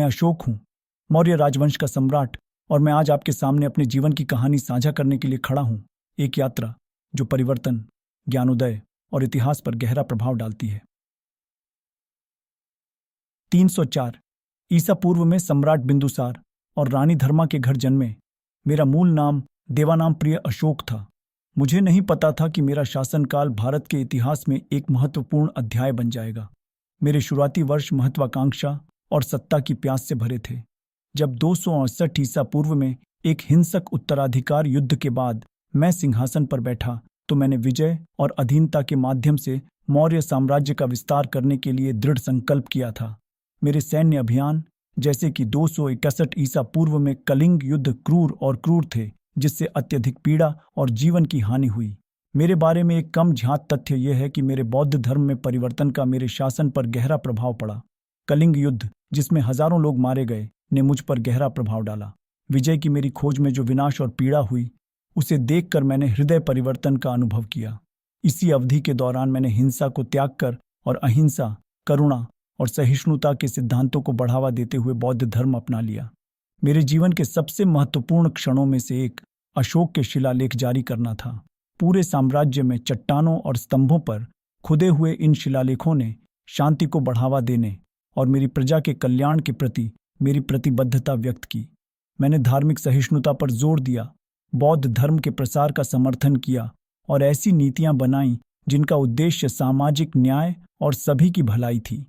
अशोक हूँ, मौर्य राजवंश का सम्राट, और मैं आज आपके सामने अपने जीवन की कहानी साझा करने के लिए खड़ा हूँ। एक यात्रा जो परिवर्तन, ज्ञानोदय और इतिहास पर गहरा प्रभाव डालती है। 304 ईसा पूर्व में सम्राट बिंदुसार और रानी धर्मा के घर जन्मे। मेरा मूल नाम देवानाम प्रिय अशोक था। मुझे नहीं पता था कि मेरा शासनकाल भारत के इतिहास में एक महत्वपूर्ण अध्याय बन जाएगा। मेरे शुरुआती वर्ष महत्वाकांक्षा और सत्ता की प्यास से भरे थे। जब 268 ईसा पूर्व में एक हिंसक उत्तराधिकार युद्ध के बाद मैं सिंहासन पर बैठा, तो मैंने विजय और अधीनता के माध्यम से मौर्य साम्राज्य का विस्तार करने के लिए दृढ़ संकल्प किया था। मेरे सैन्य अभियान, जैसे कि 261 ईसा पूर्व में कलिंग युद्ध, क्रूर और क्रूर थे, जिससे अत्यधिक पीड़ा और जीवन की हानि हुई। मेरे बारे में एक कम झात तथ्य यह है कि मेरे बौद्ध धर्म में परिवर्तन का मेरे शासन पर गहरा प्रभाव पड़ा। कलिंग युद्ध, जिसमें हजारों लोग मारे गए, ने मुझ पर गहरा प्रभाव डाला। विजय की मेरी खोज में जो विनाश और पीड़ा हुई, उसे देखकर मैंने हृदय परिवर्तन का अनुभव किया। इसी अवधि के दौरान मैंने हिंसा को त्याग कर और अहिंसा, करुणा और सहिष्णुता के सिद्धांतों को बढ़ावा देते हुए बौद्ध धर्म अपना लिया। मेरे जीवन के सबसे महत्वपूर्ण क्षणों में से एक अशोक के शिलालेख जारी करना था। पूरे साम्राज्य में चट्टानों और स्तंभों पर खुदे हुए इन शिलालेखों ने शांति को बढ़ावा देने और मेरी प्रजा के कल्याण के प्रति मेरी प्रतिबद्धता व्यक्त की। मैंने धार्मिक सहिष्णुता पर जोर दिया, बौद्ध धर्म के प्रसार का समर्थन किया और ऐसी नीतियां बनाई जिनका उद्देश्य सामाजिक न्याय और सभी की भलाई थी।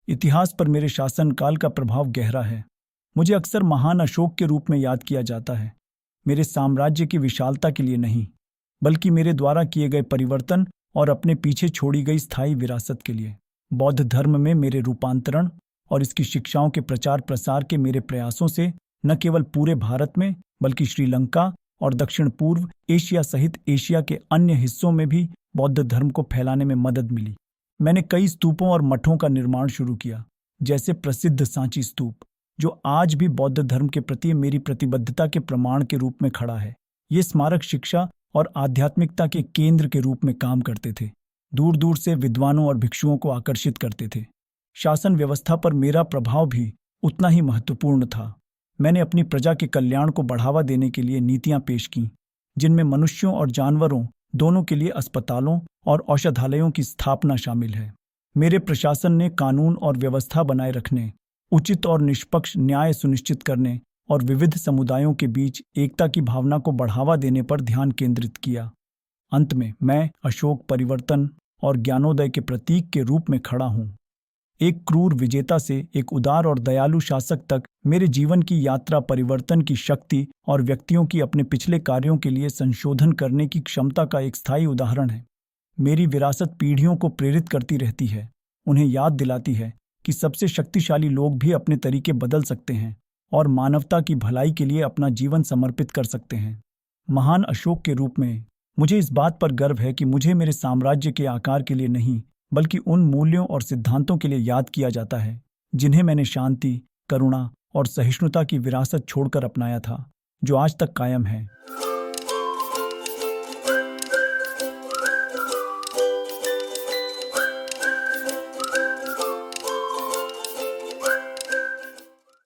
इतिहास पर मेरे शासनकाल का प्रभाव गहरा है। मुझे अक्सर महान अशोक के रूप में याद किया जाता है, मेरे साम्राज्य की विशालता के लिए नहीं, बल्कि मेरे द्वारा किए गए परिवर्तन और अपने पीछे छोड़ी गई स्थायी विरासत के लिए। बौद्ध धर्म में मेरे रूपांतरण और इसकी शिक्षाओं के प्रचार प्रसार के मेरे प्रयासों से न केवल पूरे भारत में, बल्कि श्रीलंका और दक्षिण पूर्व एशिया सहित एशिया के अन्य हिस्सों में भी बौद्ध धर्म को फैलाने में मदद मिली। मैंने कई स्तूपों और मठों का निर्माण शुरू किया, जैसे प्रसिद्ध सांची स्तूप, जो आज भी बौद्ध धर्म के प्रति मेरी प्रतिबद्धता के प्रमाण के रूप में खड़ा है। ये स्मारक शिक्षा और आध्यात्मिकता के केंद्र के रूप में काम करते थे, दूर दूर से विद्वानों और भिक्षुओं को आकर्षित करते थे। शासन व्यवस्था पर मेरा प्रभाव भी उतना ही महत्वपूर्ण था। मैंने अपनी प्रजा के कल्याण को बढ़ावा देने के लिए नीतियां पेश कीं, जिनमें मनुष्यों और जानवरों दोनों के लिए अस्पतालों और औषधालयों की स्थापना शामिल है। मेरे प्रशासन ने कानून और व्यवस्था बनाए रखने, उचित और निष्पक्ष न्याय सुनिश्चित करने और विविध समुदायों के बीच एकता की भावना को बढ़ावा देने पर ध्यान केंद्रित किया। अंत में मैं अशोक परिवर्तन और ज्ञानोदय के प्रतीक के रूप में खड़ा हूँ। एक क्रूर विजेता से एक उदार और दयालु शासक तक मेरे जीवन की यात्रा परिवर्तन की शक्ति और व्यक्तियों की अपने पिछले कार्यों के लिए संशोधन करने की क्षमता का एक स्थायी उदाहरण है। मेरी विरासत पीढ़ियों को प्रेरित करती रहती है, उन्हें याद दिलाती है कि सबसे शक्तिशाली लोग भी अपने तरीके बदल सकते हैं और मानवता की भलाई के लिए अपना जीवन समर्पित कर सकते हैं। महान अशोक के रूप में मुझे इस बात पर गर्व है कि मुझे मेरे साम्राज्य के आकार के लिए नहीं, बल्कि उन मूल्यों और सिद्धांतों के लिए याद किया जाता है जिन्हें मैंने शांति, करुणा और सहिष्णुता की विरासत छोड़कर अपनाया था, जो आज तक कायम है।